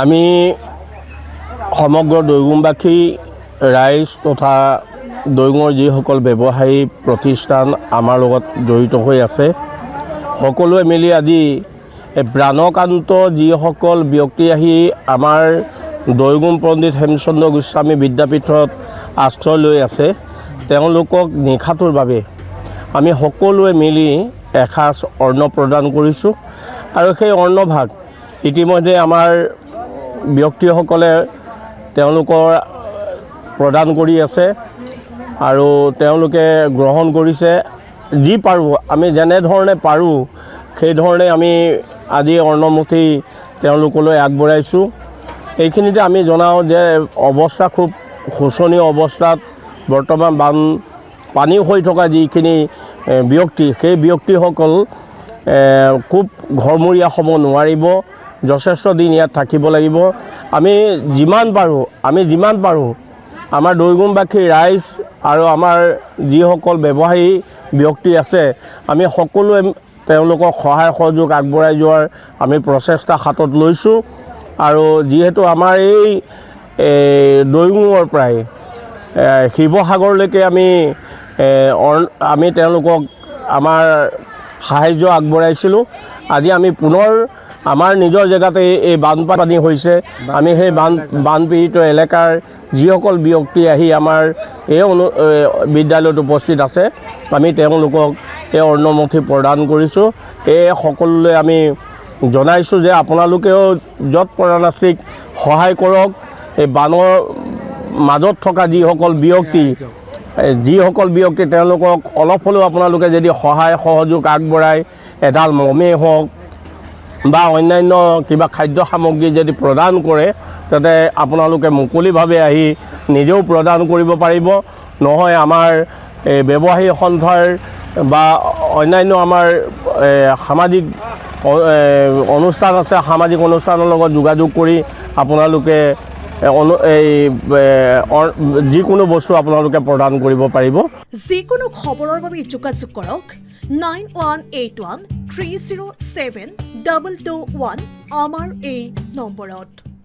আমি সমগ্ৰ দৈগুমবাসী ৰাইজ তথা দৈগুমৰ যিসকল ব্যৱসায়ী প্ৰতিষ্ঠান আমাৰ লগত জড়িত হৈ আছে সকলোৱে মিলি আজি প্ৰাণকান্ত যিসকল ব্যক্তি আহি আমাৰ দৈগুম পণ্ডিত হেমচন্দ্ৰ গোস্বামী বিদ্যাপীঠত আশ্ৰয় লৈ আছে তেওঁলোকক নিশাটোৰ বাবে আমি সকলোৱে মিলি এসাঁজ অন্ন প্ৰদান কৰিছোঁ আৰু সেই অন্নভাগ ইতিমধ্যে আমাৰ ব্যক্তিসকলে তেওঁলোকৰ প্ৰদান কৰি আছে আৰু তেওঁলোকে গ্ৰহণ কৰিছে যি পাৰোঁ আমি যেনেধৰণে পাৰোঁ সেই ধৰণে আমি আজি অন্নমুঠি তেওঁলোকলৈ আগবঢ়াইছোঁ। এইখিনিতে আমি জনাওঁ যে অৱস্থা খুব শোচনীয় অৱস্থাত বৰ্তমান পানী হৈ থকা যিখিনি ব্যক্তি সেই ব্যক্তিসকল খুব ঘৰমূৰীয়া হ'ব নোৱাৰিব, যথেষ্ট দিন ইয়াত থাকিব লাগিব। আমি যিমান পাৰোঁ আমাৰ দৈগুমবাসী ৰাইজ আৰু আমাৰ যিসকল ব্যৱসায়ী ব্যক্তি আছে আমি সকলোৱে তেওঁলোকক সহায় সহযোগ আগবঢ়াই যোৱাৰ আমি প্ৰচেষ্টা হাতত লৈছোঁ। আৰু যিহেতু আমাৰ এই দৈগুমৰ পৰাই শিৱসাগৰলৈকে আমি তেওঁলোকক আমাৰ সাহায্য আগবঢ়াইছিলোঁ। আজি আমি পুনৰ আমাৰ নিজৰ জেগাতে এই বানপানী হৈছে আমি সেই বানপীড়িত এলেকাৰ যিসকল ব্যক্তি আহি আমাৰ এই বিদ্যালয়ত উপস্থিত আছে আমি তেওঁলোকক এই অন্নমুঠি প্ৰদান কৰিছোঁ। এই সকলোলৈ আমি জনাইছোঁ যে আপোনালোকেও য'ত পৰা নাছিল সহায় কৰক। এই বানৰ মাজত থকা যিসকল ব্যক্তি তেওঁলোকক অলপ হ'লেও আপোনালোকে যদি সহায় সহযোগ আগবঢ়ায় এডাল মমেই হওক বা অন্যান্য কিবা খাদ্য সামগ্ৰী যদি প্ৰদান কৰে তাতে আপোনালোকে মুকলিভাৱে আহি নিজেও প্ৰদান কৰিব পাৰিব। নহয় আমাৰ ব্যৱসায়ী সন্থাৰ বা অন্যান্য আমাৰ সামাজিক অনুষ্ঠান আছে, সামাজিক অনুষ্ঠানৰ লগত যোগাযোগ কৰি আপোনালোকে যিকোনো বস্তু আপোনালোকে প্ৰদান কৰিব পাৰিব। যিকোনো খবৰৰ বাবে যোগাযোগ কৰক 9181307221 আমাৰ এই নম্বৰত।